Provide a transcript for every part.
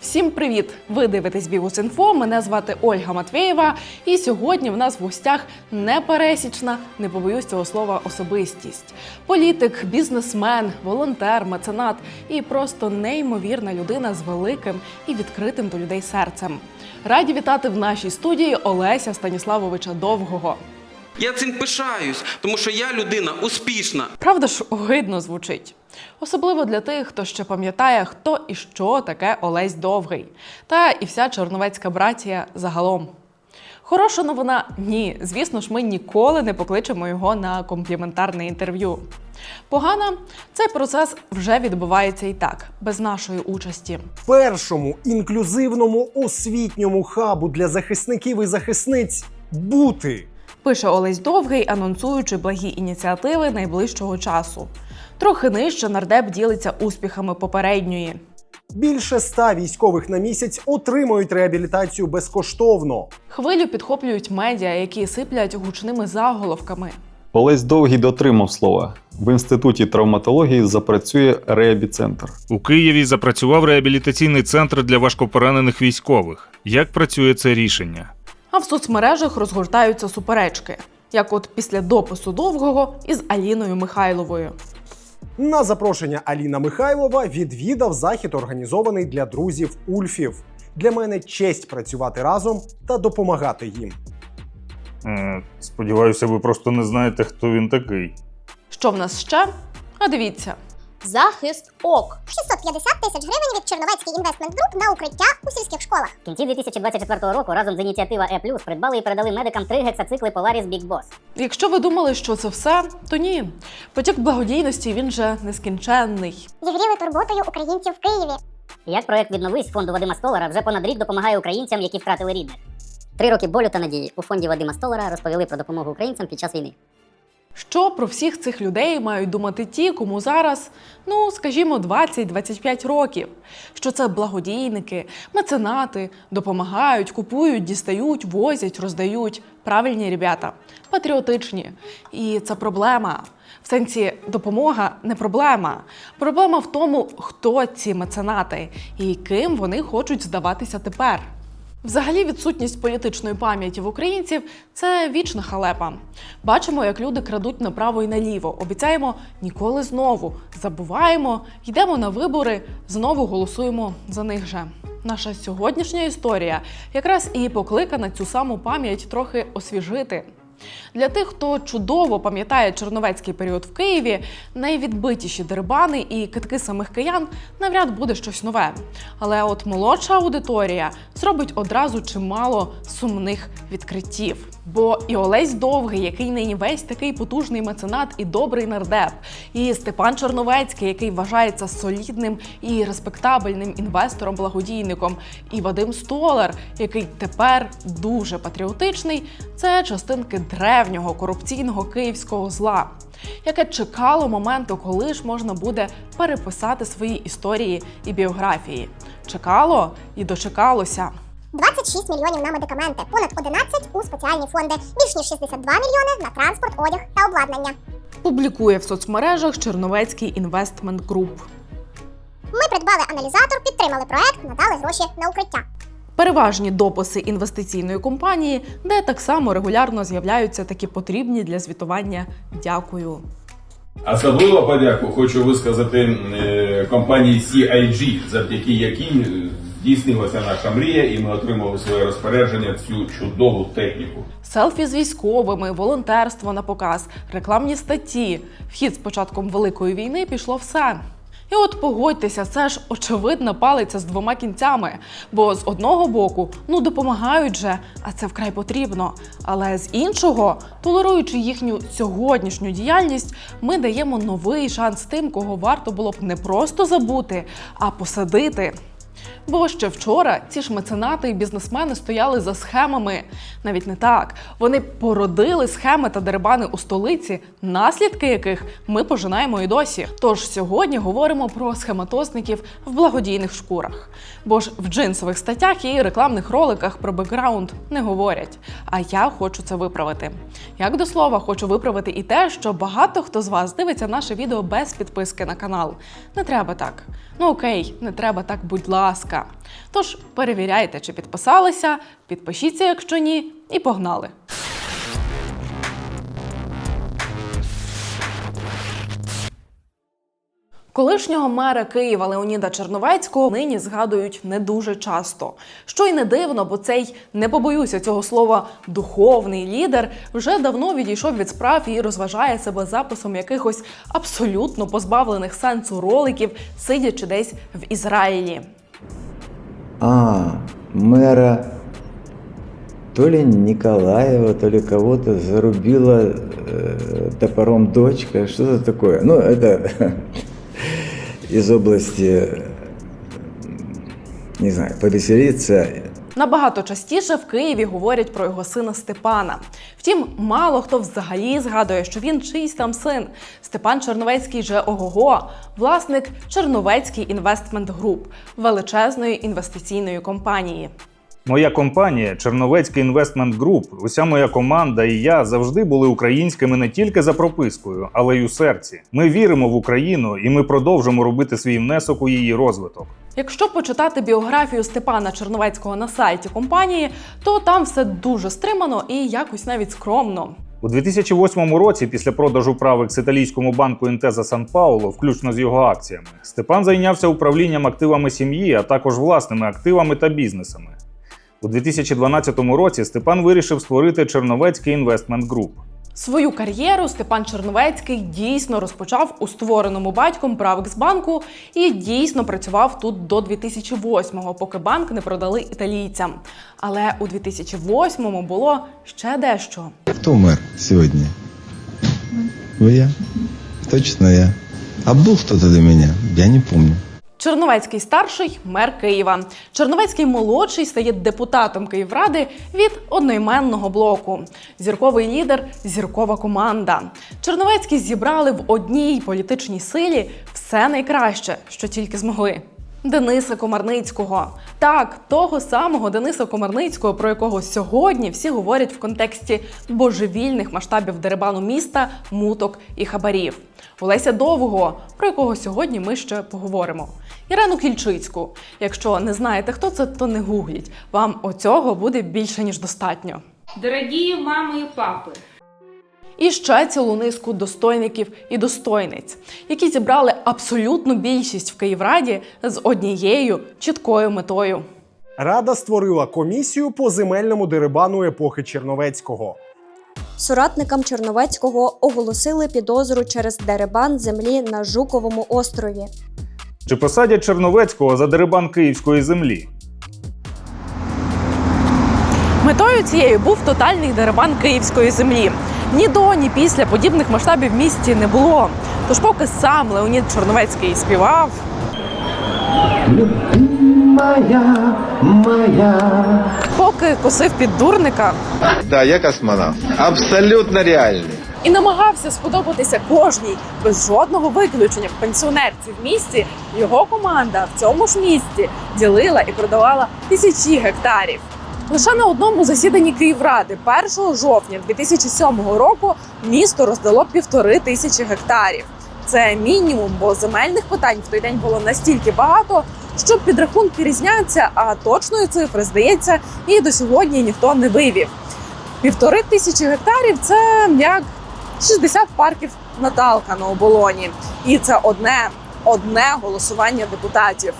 Всім привіт! Ви дивитесь Бігус.Інфо, мене звати Ольга Матвєєва, і сьогодні в нас в гостях непересічна, не побоюсь цього слова, особистість. Політик, бізнесмен, волонтер, меценат і просто неймовірна людина з великим і відкритим до людей серцем. Раді вітати в нашій студії Олеся Станіславовича Довгого. Я цим пишаюсь, тому що я людина успішна. Правда ж, огидно звучить. Особливо для тих, хто ще пам'ятає, хто і що таке Олесь Довгий. Та і вся чорновецька братія загалом. Хороша новина – ні. Звісно ж, ми ніколи не покличемо його на компліментарне інтерв'ю. Погана – цей процес вже відбувається і так, без нашої участі. Першому інклюзивному освітньому хабу для захисників і захисниць бути. Пише Олесь Довгий, анонсуючи благі ініціативи найближчого часу. Трохи нижче нардеп ділиться успіхами попередньої. Більше 100 військових на місяць отримують реабілітацію безкоштовно. Хвилю підхоплюють медіа, які сиплять гучними заголовками. Олесь Довгий дотримав слова. В Інституті травматології запрацює реабіцентр. У Києві запрацював реабілітаційний центр для важкопоранених військових. Як працює це рішення? А в соцмережах розгортаються суперечки, як от після допису Довгого із Аліною Михайловою. На запрошення Аліна Михайлова відвідав захід, організований для друзів Ульфів. Для мене честь працювати разом та допомагати їм. Сподіваюся, ви просто не знаєте, хто він такий. Що в нас ще? А дивіться. Захист ОК. 650 тисяч гривень від Черновецький інвестмент груп на укриття у сільських школах. В кінці 2024 року разом з ініціатива E+, придбали і передали медикам 3 гексацикли Polaris Big Boss. Якщо ви думали, що це все, то ні. Потік благодійності, він же нескінченний. Зігріли турботою українців в Києві. Як проект «Відновись» фонду Вадима Столара вже понад рік допомагає українцям, які втратили рідних. 3 роки болю та надії у фонді Вадима Столара розповіли про допомогу українцям під час війни. Що про всіх цих людей мають думати ті, кому зараз, скажімо, 20-25 років? Що це благодійники, меценати, допомагають, купують, дістають, возять, роздають. Правильні ребята, патріотичні. І це проблема. В сенсі, допомога не проблема. Проблема в тому, хто ці меценати і ким вони хочуть здаватися тепер. Взагалі, відсутність політичної пам'яті в українців – це вічна халепа. Бачимо, як люди крадуть направо і наліво. Обіцяємо ніколи знову. Забуваємо, йдемо на вибори, знову голосуємо за них же. Наша сьогоднішня історія якраз і покликана цю саму пам'ять трохи освіжити. Для тих, хто чудово пам'ятає черновецький період в Києві, найвідбитіші дерибани і кидки самих киян навряд буде щось нове. Але от молодша аудиторія зробить одразу чимало сумних відкриттів. Бо і Олесь Довгий, який нині весь такий потужний меценат і добрий нардеп, і Степан Черновецький, який вважається солідним і респектабельним інвестором-благодійником, і Вадим Столар, який тепер дуже патріотичний, це частинки древнього корупційного київського зла, яке чекало моменту, коли ж можна буде переписати свої історії і біографії. Чекало і дочекалося. 26 мільйонів на медикаменти, понад 11 у спеціальні фонди, більш ніж 62 мільйони на транспорт, одяг та обладнання. Публікує в соцмережах Черновецький інвестмент груп. Ми придбали аналізатор, підтримали проект, надали гроші на укриття. Переважні дописи інвестиційної компанії, де так само регулярно з'являються такі потрібні для звітування «дякую». Особливо подяку хочу висказати компанії CIG, завдяки якій здійснилася наша мрія і ми отримали своє розпорядження цю чудову техніку. Селфі з військовими, волонтерство на показ, рекламні статті. В хід з початком Великої війни пішло все. І от погодьтеся, це ж очевидна палиця з двома кінцями. Бо з одного боку, допомагають же, а це вкрай потрібно. Але з іншого, толеруючи їхню сьогоднішню діяльність, ми даємо новий шанс тим, кого варто було б не просто забути, а посадити. Бо ще вчора ці ж меценати і бізнесмени стояли за схемами. Навіть не так. Вони породили схеми та дерибани у столиці, наслідки яких ми пожинаємо і досі. Тож сьогодні говоримо про схематозників в благодійних шкурах. Бо ж в джинсових статтях і рекламних роликах про бекграунд не говорять. А я хочу це виправити. Як до слова, хочу виправити і те, що багато хто з вас дивиться наше відео без підписки на канал. Не треба так. Окей, не треба так, будь ласка. ласка. Тож перевіряйте, чи підписалися, підпишіться, якщо ні, і погнали. Колишнього мера Києва Леоніда Черновецького нині згадують не дуже часто. Що й не дивно, бо цей, не побоюся цього слова, духовний лідер вже давно відійшов від справ і розважає себе записом якихось абсолютно позбавлених сенсу роликів, сидячи десь в Ізраїлі. Мэра то ли Николаева, то ли кого-то зарубила топором дочка, что-то такое. Ну, это из области, не знаю, повеселиться. Набагато частіше в Києві говорять про його сина Степана. Втім, мало хто взагалі згадує, що він чийсь там син. Степан Черновецький же ого-го, власник Черновецький Інвестмент Груп, величезної інвестиційної компанії. Моя компанія Черновецький Інвестмент Груп, уся моя команда і я завжди були українськими не тільки за пропискою, але й у серці. Ми віримо в Україну і ми продовжимо робити свій внесок у її розвиток. Якщо почитати біографію Степана Черновецького на сайті компанії, то там все дуже стримано і якось навіть скромно. У 2008 році, після продажу прав екс-італійському банку Інтеза Сан-Пауло, включно з його акціями, Степан зайнявся управлінням активами сім'ї, а також власними активами та бізнесами. У 2012 році Степан вирішив створити Черновецький Інвестмент Груп. Свою кар'єру Степан Черновецький дійсно розпочав у створеному батьком Правекс-банку і дійсно працював тут до 2008-го, поки банк не продали італійцям. Але у 2008-му було ще дещо. Хто мер сьогодні? Ви я? Точно я. А був хто-то до мене? Я не пам'ятаю. Черновецький старший – мер Києва. Черновецький молодший стає депутатом Київради від одноіменного блоку. Зірковий лідер – зіркова команда. Черновецькі зібрали в одній політичній силі все найкраще, що тільки змогли. Дениса Комарницького. Так, того самого Дениса Комарницького, про якого сьогодні всі говорять в контексті божевільних масштабів дерибану міста, муток і хабарів. Олеся Довгого, про якого сьогодні ми ще поговоримо. Ірену Кільчицьку. Якщо не знаєте, хто це, то не гугліть. Вам оцього буде більше, ніж достатньо. Дорогі мами і папи, І ще цілу низку достойників і достойниць, які зібрали абсолютну більшість в Київраді з однією чіткою метою. Рада створила комісію по земельному дерибану епохи Черновецького. Соратникам Черновецького оголосили підозру через дерибан землі на Жуковому острові. Чи посадять Черновецького за дерибан київської землі? Метою цією був тотальний дерибан київської землі. Ні до, ні після подібних масштабів в місті не було. Тож поки сам Леонід Черновецький співав, поки косив під дурника, Да, я космонавт. Абсолютно реальний. і намагався сподобатися кожній, без жодного виключення, пенсіонерці в місті, його команда в цьому ж місті ділила і продавала тисячі гектарів. Лише на одному засіданні Київради 1 жовтня 2007 року місто роздало 1500 гектарів. Це мінімум, бо земельних питань в той день було настільки багато, що підрахунки різняться, а точної цифри, здається, і до сьогодні ніхто не вивів. 1500 гектарів – це як 60 парків Наталка на Оболоні. І це одне голосування депутатів.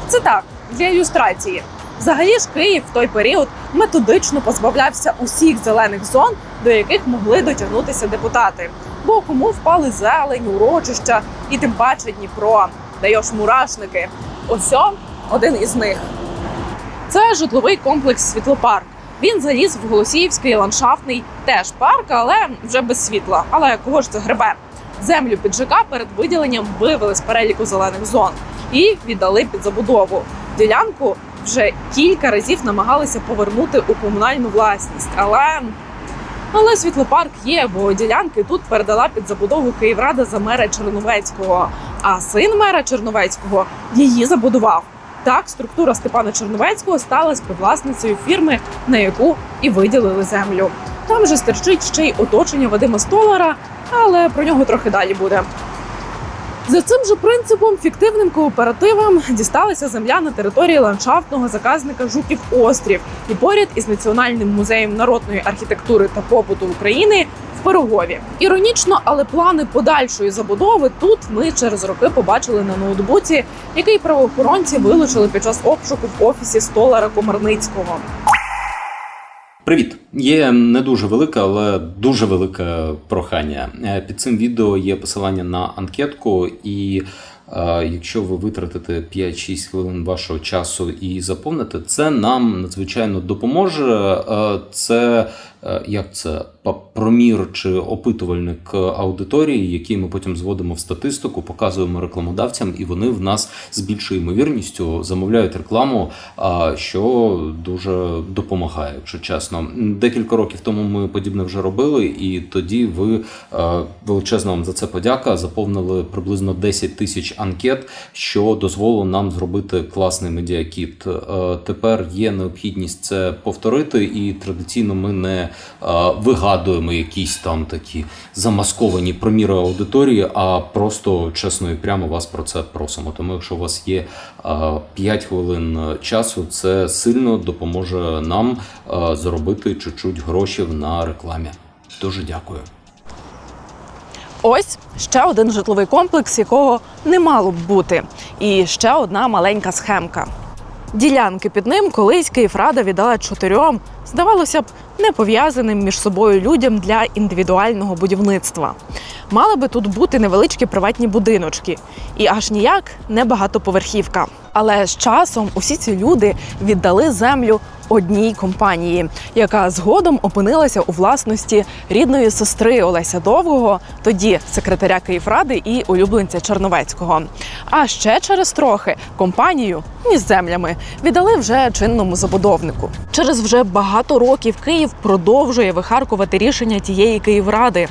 Це так, для ілюстрації. Взагалі ж Київ в той період методично позбавлявся усіх зелених зон, до яких могли дотягнутися депутати. Бо кому впали зелень, урочища і тим паче Дніпро, даєш мурашники. Ось один із них. Це житловий комплекс «Світлопарк». Він заліз в Голосіївський ландшафтний теж парк, але вже без світла. Але кого ж це гребе? Землю під ЖК перед виділенням вивели з переліку зелених зон і віддали під забудову. Ділянку вже кілька разів намагалися повернути у комунальну власність, але світлопарк є, бо ділянки тут передала під забудову Київрада за мера Черновецького, а син мера Черновецького її забудував. Так, структура Степана Черновецького стала співвласницею фірми, на яку і виділили землю. Там же стирчить ще й оточення Вадима Столара, але про нього трохи далі буде. За цим же принципом фіктивним кооперативам дісталася земля на території ландшафтного заказника Жуків Острів і поряд із Національним музеєм народної архітектури та побуту України в Пирогові. Іронічно, але плани подальшої забудови тут ми через роки побачили на ноутбуці, який правоохоронці вилучили під час обшуку в офісі столяра Комарницького. Привіт! Є не дуже велике, але дуже велике прохання. Під цим відео є посилання на анкетку, і якщо ви витратите 5-6 хвилин вашого часу і заповните, це нам надзвичайно допоможе. Це промір чи опитувальник аудиторії, який ми потім зводимо в статистику, показуємо рекламодавцям, і вони в нас з більшою ймовірністю замовляють рекламу, що дуже допомагає, якщо чесно. Декілька років тому ми подібне вже робили, і тоді ви, величезна вам за це подяка, заповнили приблизно 10 тисяч анкет, що дозволило нам зробити класний медіакіт. Тепер є необхідність це повторити, і традиційно ми не вигадуємо якісь там такі замасковані проміри аудиторії, а просто чесно і прямо вас про це просимо. Тому якщо у вас є 5 хвилин часу, це сильно допоможе нам заробити чуть-чуть грошей на рекламі. Дуже дякую. Ось ще один житловий комплекс, якого не мало б бути. І ще одна маленька схемка. Ділянки під ним колись Київрада віддала 4, здавалося б, не пов'язаним між собою людям для індивідуального будівництва. Мали би тут бути невеличкі приватні будиночки. І аж ніяк не багатоповерхівка. Але з часом усі ці люди віддали землю одній компанії, яка згодом опинилася у власності рідної сестри Олеся Довгого, тоді секретаря Київради і улюбленця Черновецького. А ще через трохи компанію із землями віддали вже чинному забудовнику. Через вже багато років Київ продовжує вихаркувати рішення тієї Київради.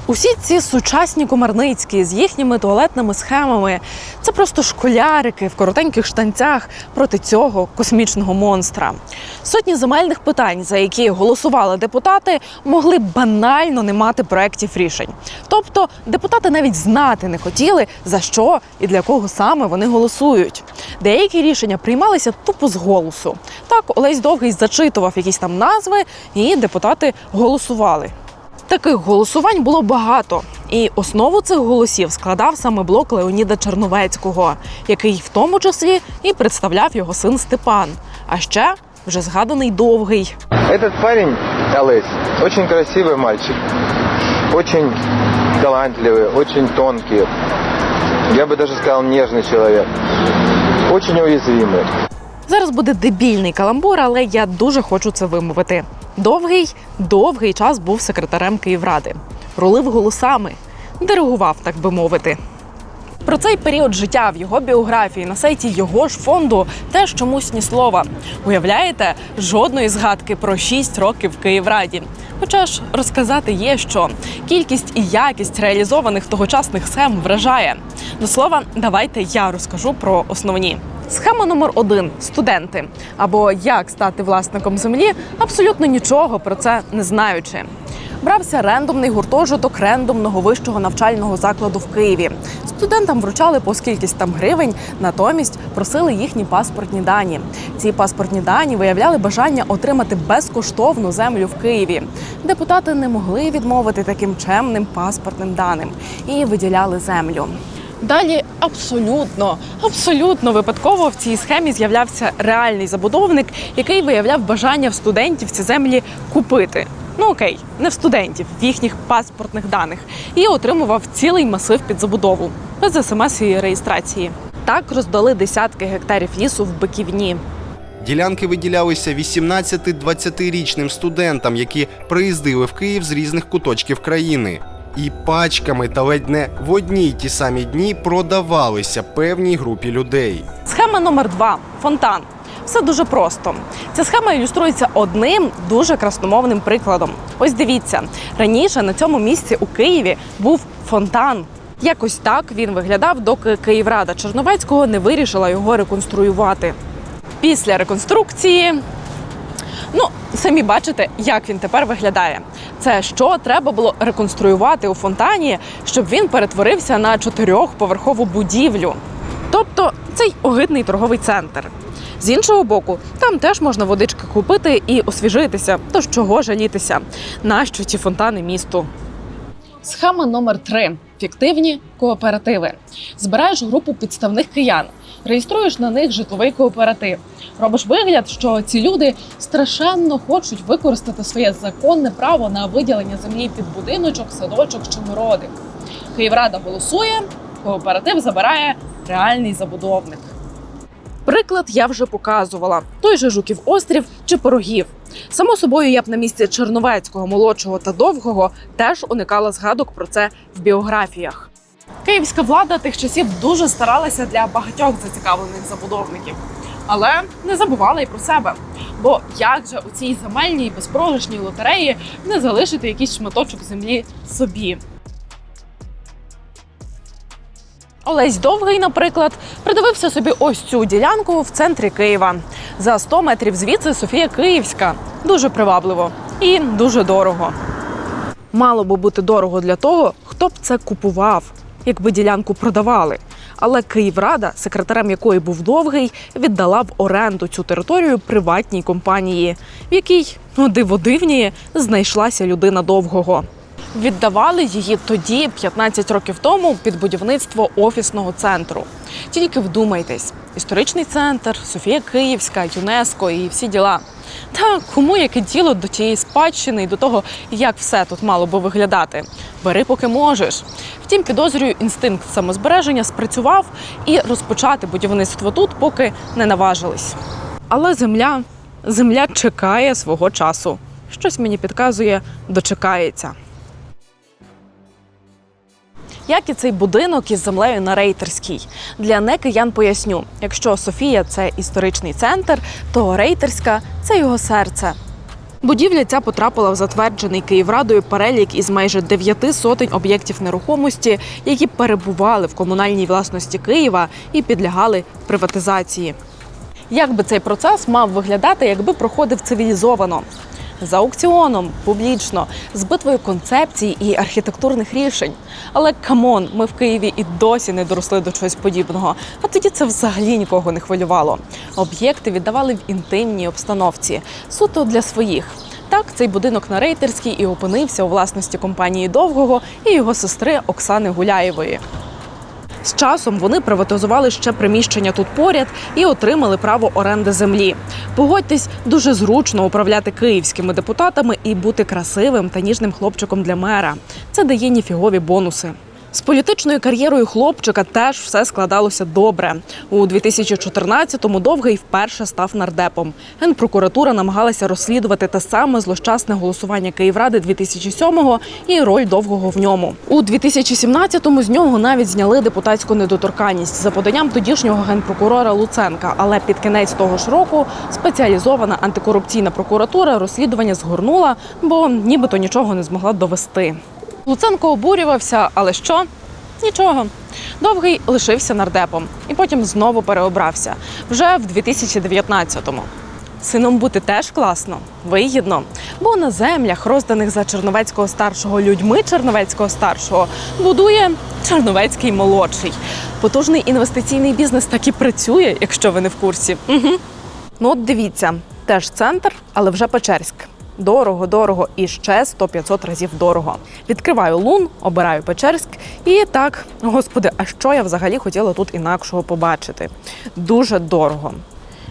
Усі ці сучасні Комарницькі з їхніми туалетними схемами – це просто школярики в коротеньких штанцях проти цього космічного монстра. Сотні земельних питань, за які голосували депутати, могли банально не мати проєктів рішень. Тобто депутати навіть знати не хотіли, за що і для кого саме вони голосують. Деякі рішення приймалися тупо з голосу. Так, Олесь Довгий зачитував якісь там назви, і депутати голосували. Таких голосувань було багато, і основу цих голосів складав саме блок Леоніда Черновецького, який в тому числі і представляв його син Степан, а ще вже згаданий Довгий. Этот парень, Олесь, очень красивый мальчик, очень талантливый, очень тонкий, я бы даже сказал, нежный человек, очень уязвимый. Зараз буде дебільний каламбур, але я дуже хочу це вимовити. Довгий час був секретарем Київради. Рулив голосами, диригував, так би мовити. Про цей період життя в його біографії на сайті його ж фонду теж чомусь ні слова. Уявляєте, жодної згадки про 6 років в Київраді. Хоча ж розказати є що. Кількість і якість реалізованих тогочасних схем вражає. До слова, давайте я розкажу про основні. Схема номер 1 – студенти. Або як стати власником землі, абсолютно нічого про це не знаючи. Брався рендомний гуртожиток рендомного вищого навчального закладу в Києві. Студентам вручали по скількись там гривень, натомість просили їхні паспортні дані. Ці паспортні дані виявляли бажання отримати безкоштовну землю в Києві. Депутати не могли відмовити таким чемним паспортним даним і виділяли землю. Далі абсолютно випадково в цій схемі з'являвся реальний забудовник, який виявляв бажання в студентів ці землі купити. Ну окей, не в студентів, в їхніх паспортних даних. І отримував цілий масив під забудову, без смс і реєстрації. Так роздали десятки гектарів лісу в Биківні. Ділянки виділялися 18-20-річним студентам, які приїздили в Київ з різних куточків країни. І пачками та ледь не в одні й ті самі дні продавалися певній групі людей. Схема номер 2 – фонтан. Все дуже просто. Ця схема ілюструється одним дуже красномовним прикладом. Ось дивіться, раніше на цьому місці у Києві був фонтан. Якось так він виглядав, доки Київрада Черновецького не вирішила його реконструювати. Після реконструкції, Самі бачите, як він тепер виглядає. Це що треба було реконструювати у фонтані, щоб він перетворився на 4-поверхову будівлю. Тобто цей огидний торговий центр. З іншого боку, там теж можна водички купити і освіжитися. Тож чого жалітися? Нащо ці фонтани місту? Схема номер 3. Фіктивні кооперативи. Збираєш групу підставних киян, реєструєш на них житловий кооператив. Робиш вигляд, що ці люди страшенно хочуть використати своє законне право на виділення землі під будиночок, садочок чи городик. Київрада голосує, кооператив забирає реальний забудовник. Приклад я вже показувала. Той же Жуків острів чи Порогів. Само собою, я б на місці Черновецького, Молодшого та Довгого теж уникала згадок про це в біографіях. Київська влада тих часів дуже старалася для багатьох зацікавлених забудовників. Але не забувала й про себе. Бо як же у цій земельній безпрограшній лотереї не залишити якийсь шматочок землі собі? Олесь Довгий, наприклад, придивився собі ось цю ділянку в центрі Києва. За 100 метрів звідси Софія Київська. Дуже привабливо і дуже дорого. Мало би бути дорого для того, хто б це купував, якби ділянку продавали. Але Київрада, секретарем якої був Довгий, віддала в оренду цю територію приватній компанії, в якій, диво дивніє, знайшлася людина Довгого. Віддавали її тоді, 15 років тому, під будівництво офісного центру. Тільки вдумайтесь, історичний центр, Софія Київська, ЮНЕСКО і всі діла. Та кому яке діло до тієї спадщини і до того, як все тут мало би виглядати? Бери, поки можеш. Втім, підозрюю, інстинкт самозбереження спрацював і розпочати будівництво тут поки не наважились. Але земля чекає свого часу. Щось мені підказує, дочекається. Як і цей будинок із землею на Рейтерській. Для некиян поясню. Якщо Софія – це історичний центр, то Рейтерська – це його серце. Будівля ця потрапила в затверджений Київрадою перелік із майже 9 сотень об'єктів нерухомості, які перебували в комунальній власності Києва і підлягали приватизації. Як би цей процес мав виглядати, якби проходив цивілізовано? За аукціоном, публічно, з битвою концепцій і архітектурних рішень. Але камон, ми в Києві і досі не доросли до чогось подібного. А тоді це взагалі нікого не хвилювало. Об'єкти віддавали в інтимній обстановці, суто для своїх. Так, цей будинок на Рейтерській і опинився у власності компанії Довгого і його сестри Оксани Гуляєвої. З часом вони приватизували ще приміщення тут поряд і отримали право оренди землі. Погодьтесь, дуже зручно управляти київськими депутатами і бути красивим та ніжним хлопчиком для мера. Це дає ніфігові бонуси. З політичною кар'єрою хлопчика теж все складалося добре. У 2014-му Довгий вперше став нардепом. Генпрокуратура намагалася розслідувати те саме злощасне голосування Київради 2007-го і роль Довгого в ньому. У 2017-му з нього навіть зняли депутатську недоторканність за поданням тодішнього генпрокурора Луценка. Але під кінець того ж року спеціалізована антикорупційна прокуратура розслідування згорнула, бо нібито нічого не змогла довести. Луценко обурювався, але що? Нічого. Довгий лишився нардепом і потім знову переобрався. Вже в 2019-му. Сином бути теж класно, вигідно. Бо на землях, розданих за Черновецького-старшого людьми Черновецького-старшого, будує Черновецький молодший. Потужний інвестиційний бізнес так і працює, якщо ви не в курсі. Угу. Ну от дивіться, теж центр, але вже Печерськ. Дорого і ще 100-500 разів дорого. Відкриваю Лун, обираю Печерськ і так, господи, а що я взагалі хотіла тут інакшого побачити? Дуже дорого.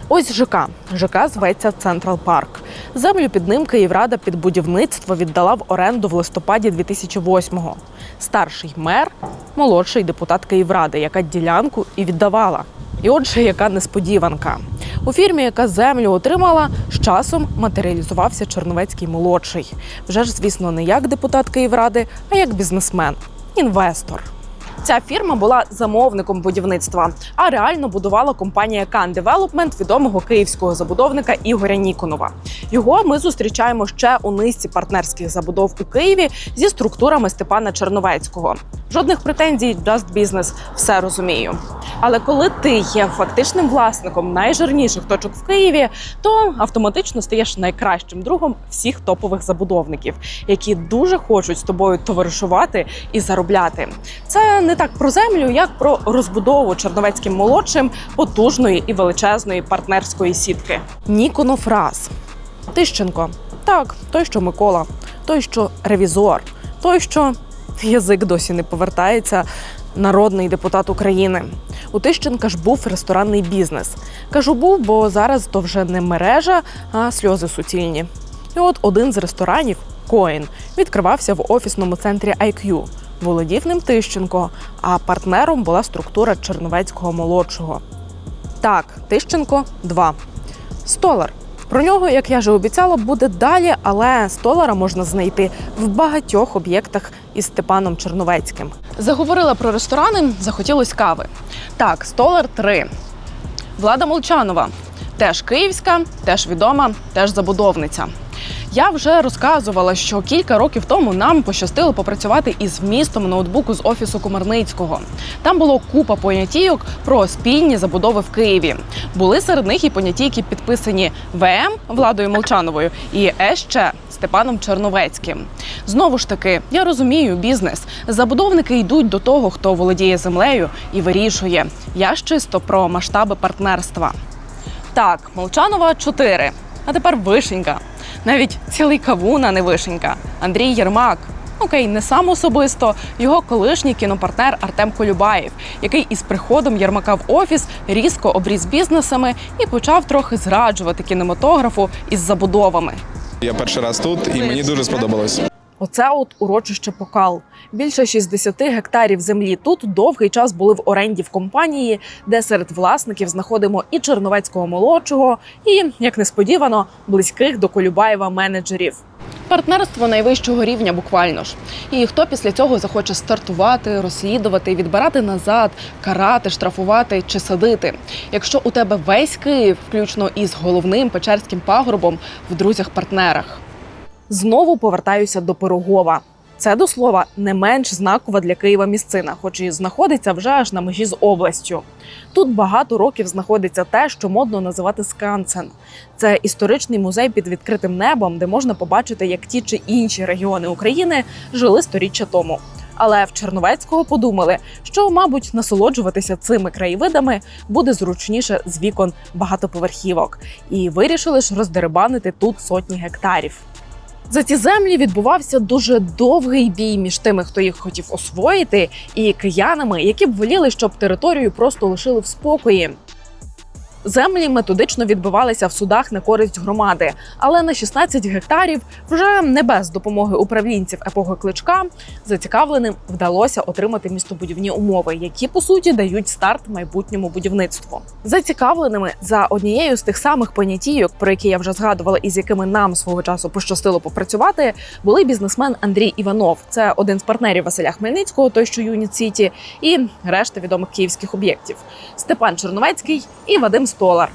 Ось ЖК. ЖК зветься Централ Парк. Землю під ним Київрада під будівництво віддала в оренду в листопаді 2008-го. Старший мер, молодший депутат Київради, яка ділянку і віддавала. І отже, яка несподіванка. У фірмі, яка землю отримала, з часом матеріалізувався Черновецький молодший. Вже ж, звісно, не як депутат Київради, а як бізнесмен, інвестор. Ця фірма була замовником будівництва, а реально будувала компанія Can Development відомого київського забудовника Ігоря Ніконова. Його ми зустрічаємо ще у низці партнерських забудов у Києві зі структурами Степана Черновецького. Жодних претензій, just business, все розумію. Але коли ти є фактичним власником найжирніших точок в Києві, то автоматично стаєш найкращим другом всіх топових забудовників, які дуже хочуть з тобою товаришувати і заробляти. Це не так про землю, як про розбудову Черновецьким молодшим потужної і величезної партнерської сітки. Ніконов раз. Тищенко. Так, той, що Микола. Той, що ревізор. Той, що язик досі не повертається, народний депутат України. У Тищенка ж був ресторанний бізнес. Кажу був, бо зараз то вже не мережа, а сльози суцільні. І от один з ресторанів, Коін, відкривався в офісному центрі IQ. Володів ним Тищенко, а партнером була структура Черновецького молодшого. Так, Тищенко – 2. Столар. Про нього, як я вже обіцяла, буде далі, але Столара можна знайти в багатьох об'єктах із Степаном Черновецьким. Заговорила про ресторани, захотілось кави. Так, Столар 3. Влада Молчанова. Теж київська, теж відома, теж забудовниця. Я вже розказувала, що кілька років тому нам пощастило попрацювати із вмістом ноутбуку з офісу Комарницького. Там було купа понятійок про спільні забудови в Києві. Були серед них і понятійки, підписані ВМ Владою Молчановою і ще Степаном Черновецьким. Знову ж таки, я розумію бізнес. Забудовники йдуть до того, хто володіє землею і вирішує. Я ж чисто про масштаби партнерства. Так, Молчанова 4. А тепер Вишенька. Навіть цілий кавун, а не Вишенька. Андрій Єрмак. Окей, не сам особисто, його колишній кінопартнер Артем Колюбаєв, який із приходом Єрмака в офіс різко обріз бізнесами і почав трохи зраджувати кінематографу із забудовами. Я перший раз тут і мені дуже сподобалось. Оце от урочище Покал. Більше 60 гектарів землі тут довгий час були в оренді в компанії, де серед власників знаходимо і Черновецького молодшого, і, як несподівано, близьких до Колюбаєва менеджерів. Партнерство найвищого рівня буквально ж. І хто після цього захоче стартувати, розслідувати, відбирати назад, карати, штрафувати чи садити? Якщо у тебе весь Київ, включно із головним Печерським пагорбом, в друзях-партнерах. Знову повертаюся до Пирогова. Це, до слова, не менш знакова для Києва місцина, хоч і знаходиться вже аж на межі з областю. Тут багато років знаходиться те, що модно називати скансен. Це історичний музей під відкритим небом, де можна побачити, як ті чи інші регіони України жили сторіччя тому. Але в Черновецького подумали, що, мабуть, насолоджуватися цими краєвидами буде зручніше з вікон багатоповерхівок. І вирішили ж роздерибанити тут сотні гектарів. За ці землі відбувався дуже довгий бій між тими, хто їх хотів освоїти, і киянами, які б воліли, щоб територію просто лишили в спокої. Землі методично відбивалися в судах на користь громади, але на 16 гектарів, вже не без допомоги управлінців епохи Кличка, зацікавленим вдалося отримати містобудівні умови, які, по суті, дають старт майбутньому будівництву. Зацікавленими за однією з тих самих понятійок, про які я вже згадувала і з якими нам свого часу пощастило попрацювати, були бізнесмен Андрій Іванов. Це один з партнерів Василя Хмельницького, той, що Юніт Сіті, і решта відомих київських об'єктів. Степан Черновецький і Вадим Столар.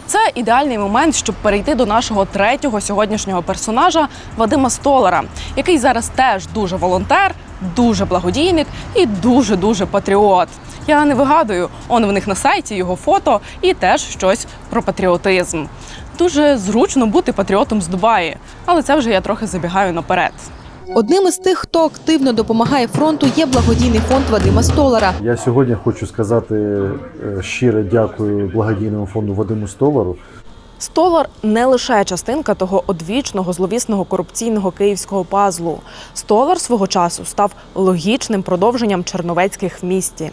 Це ідеальний момент, щоб перейти до нашого третього сьогоднішнього персонажа Вадима Столара, який зараз теж дуже волонтер, дуже благодійник і дуже-дуже патріот. Я не вигадую, он в них на сайті його фото і теж щось про патріотизм. Дуже зручно бути патріотом з Дубаї, але це вже я трохи забігаю наперед. Одним із тих, хто активно допомагає фронту, є благодійний фонд Вадима Столара. Я сьогодні хочу сказати щире дякую благодійному фонду Вадиму Столару. Столар не лише частинка того одвічного, зловісного, корупційного київського пазлу. Столар свого часу став логічним продовженням Черновецьких в місті.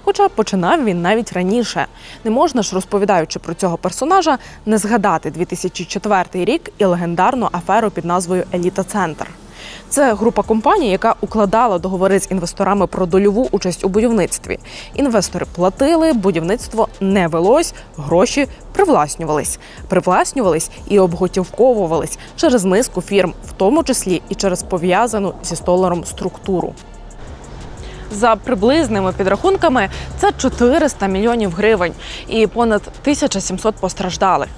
Хоча починав він навіть раніше. Не можна ж, розповідаючи про цього персонажа, не згадати 2004 рік і легендарну аферу під назвою «Еліта-центр». Це група компаній, яка укладала договори з інвесторами про дольову участь у будівництві. Інвестори платили, будівництво не велось, гроші привласнювались і обготівковувались через низку фірм, в тому числі і через пов'язану зі Столаром структуру. За приблизними підрахунками, це 400 мільйонів гривень і понад 1700 постраждалих.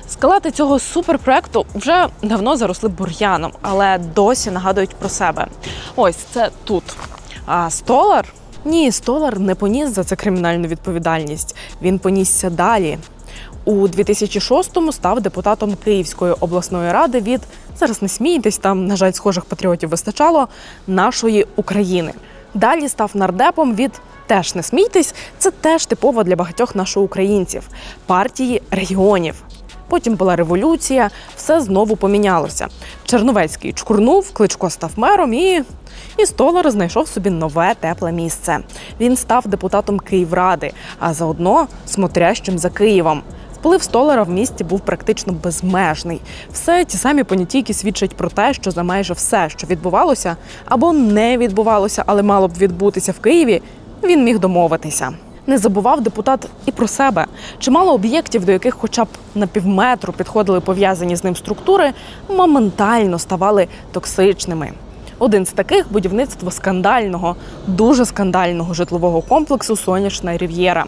Скелети цього суперпроекту вже давно заросли бур'яном, але досі нагадують про себе. Ось це тут. А Столар? Ні, Столар не поніс за це кримінальну відповідальність. Він понісся далі. У 2006-му став депутатом Київської обласної ради від, зараз не смійтесь, там, на жаль, схожих патріотів вистачало, нашої України. Далі став нардепом від, теж не смійтесь, це теж типово для багатьох нашоукраїнців, партії регіонів. Потім була революція, все знову помінялося. Черновецький чкурнув, Кличко став мером і Столар знайшов собі нове тепле місце. Він став депутатом Київради, а заодно смотрящим за Києвом. Вплив Столара в місті був практично безмежний. Все ті самі понятійки свідчать про те, що за майже все, що відбувалося або не відбувалося, але мало б відбутися в Києві, він міг домовитися. Не забував депутат і про себе. Чимало об'єктів, до яких хоча б на півметру підходили пов'язані з ним структури, моментально ставали токсичними. Один з таких – будівництво скандального, дуже скандального житлового комплексу «Сонячна Рів'єра».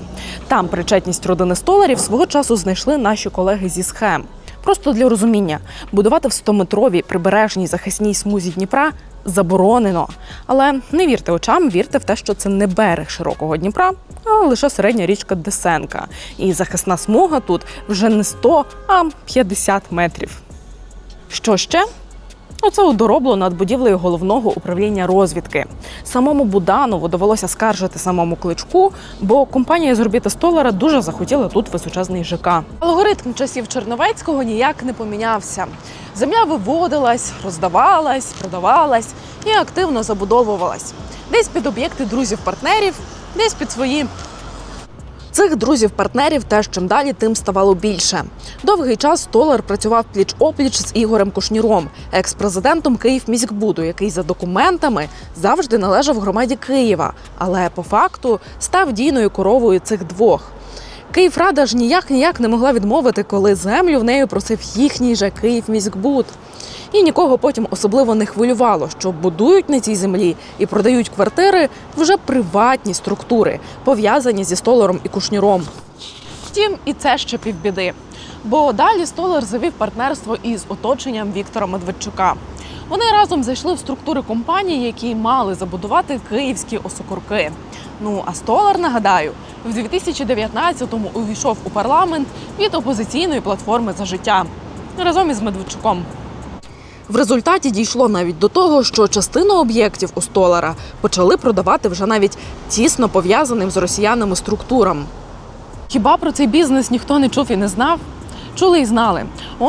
Там причетність родини Столарів свого часу знайшли наші колеги зі схем. Просто для розуміння, будувати в 100-метровій прибережній захисній смузі Дніпра заборонено. Але не вірте очам, вірте в те, що це не берег широкого Дніпра, а лише середня річка Десенка. І захисна смуга тут вже не 100, а 50 метрів. Що ще? Оце доробло над будівлею головного управління розвідки. Самому Буданову довелося скаржити самому Кличку, бо компанія з орбіти Столара дуже захотіла тут височезний ЖК. Алгоритм часів Черновецького ніяк не помінявся. Земля виводилась, роздавалась, продавалась і активно забудовувалась. Десь під об'єкти друзів-партнерів, десь під свої. Цих друзів-партнерів теж чим далі, тим ставало більше. Довгий час Столар працював пліч-опліч з Ігорем Кушніром, екс-президентом Київміськбуду, який за документами завжди належав громаді Києва, але по факту став дійною коровою цих двох. Київрада ж ніяк не могла відмовити, коли землю в неї просив їхній же Київміськбуд. І нікого потім особливо не хвилювало, що будують на цій землі і продають квартири вже приватні структури, пов'язані зі Столаром і Кушніром. Втім, і це ще півбіди. Бо далі Столар завів партнерство із оточенням Віктора Медведчука. Вони разом зайшли в структури компаній, які мали забудувати київські осокорки. Ну, а Столар, нагадаю, в 2019-му увійшов у парламент від опозиційної платформи «За життя» разом із Медведчуком. В результаті дійшло навіть до того, що частину об'єктів у Столара почали продавати вже навіть тісно пов'язаним з росіянами структурам. Хіба про цей бізнес ніхто не чув і не знав? Чули і знали.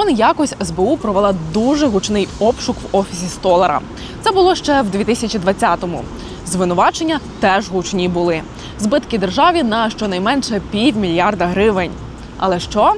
Якось СБУ провела дуже гучний обшук в офісі Столара. Це було ще в 2020-му. Звинувачення теж гучні були. Збитки державі на щонайменше 500 мільярда гривень. Але що?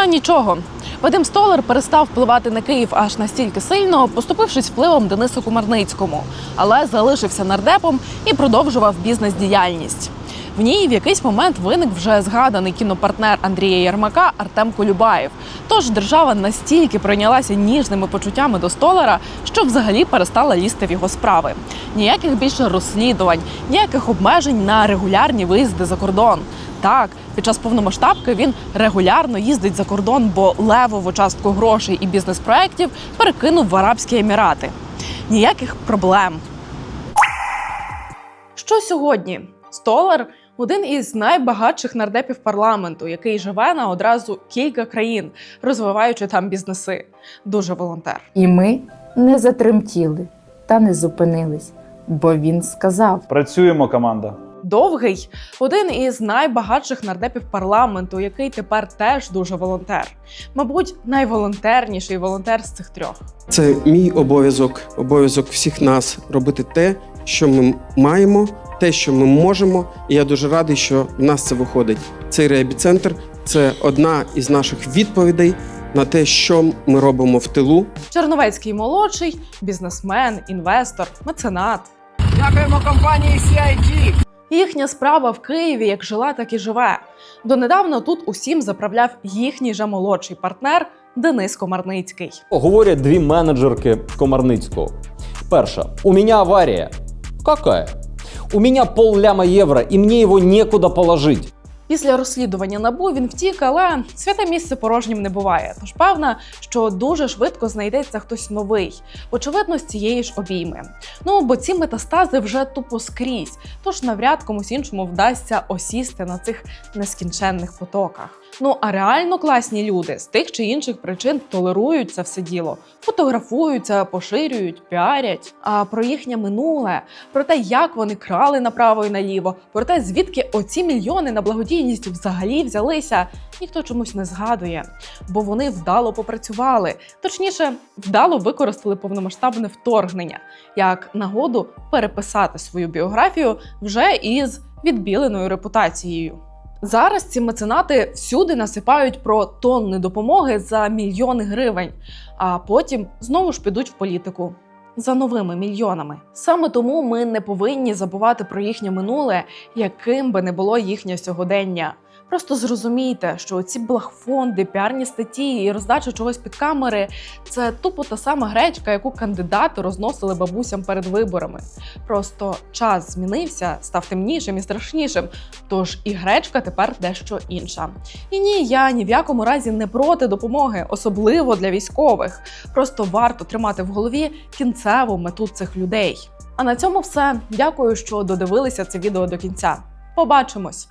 Нічого. Вадим Столар перестав впливати на Київ аж настільки сильно, поступившись впливом Денису Комарницькому, але залишився нардепом і продовжував бізнес-діяльність. В ній в якийсь момент виник вже згаданий кінопартнер Андрія Єрмака Артем Колюбаєв. Тож держава настільки пройнялася ніжними почуттями до Столара, що взагалі перестала лізти в його справи. Ніяких більше розслідувань, ніяких обмежень на регулярні виїзди за кордон. Так, під час повномасштабки він регулярно їздить за кордон, бо левову частку грошей і бізнес-проєктів перекинув в Арабські Емірати. Ніяких проблем. Що сьогодні? Столар – один із найбагатших нардепів парламенту, який живе на одразу кілька країн, розвиваючи там бізнеси. Дуже волонтер. І ми не затремтіли та не зупинились, бо він сказав: Працюємо, команда. Довгий – один із найбагатших нардепів парламенту, який тепер теж дуже волонтер. Мабуть, найволонтерніший волонтер з цих трьох. Це мій обов'язок всіх нас робити те, що ми маємо, те, що ми можемо. І я дуже радий, що в нас це виходить. Цей реабіцентр – це одна із наших відповідей на те, що ми робимо в тилу. Черновецький молодший – бізнесмен, інвестор, меценат. Дякуємо компанії CIG. Їхня справа в Києві як жила, так і живе. Донедавна тут усім заправляв їхній же молодший партнер Денис Комарницький. Говорять дві менеджерки Комарницького. Перша: у мене аварія. Какая? У меня пол-ляма евро, и мне его некуда положить. Після розслідування НАБУ він втік, але святе місце порожнім не буває. Тож певна, що дуже швидко знайдеться хтось новий. Очевидно, з цієї ж обійми. Ну, бо ці метастази вже тупо скрізь, тож навряд комусь іншому вдасться осісти на цих нескінченних потоках. Ну, а реально класні люди з тих чи інших причин толерують це все діло. Фотографуються, поширюють, піарять. А про їхнє минуле, про те, як вони крали направо і наліво, про те, звідки оці мільйони на благодійність взагалі взялися, ніхто чомусь не згадує. Бо вони вдало попрацювали. Точніше, вдало використали повномасштабне вторгнення як нагоду переписати свою біографію вже із відбіленою репутацією. Зараз ці меценати всюди насипають про тонни допомоги за мільйони гривень, а потім знову ж підуть в політику за новими мільйонами. Саме тому ми не повинні забувати про їхнє минуле, яким би не було їхнє сьогодення. Просто зрозумійте, що ці благфонди, піарні статті і роздача чогось під камери – це тупо та сама гречка, яку кандидати розносили бабусям перед виборами. Просто час змінився, став темнішим і страшнішим, тож і гречка тепер дещо інша. І ні, я ні в якому разі не проти допомоги, особливо для військових. Просто варто тримати в голові кінцеву мету цих людей. А на цьому все. Дякую, що додивилися це відео до кінця. Побачимось!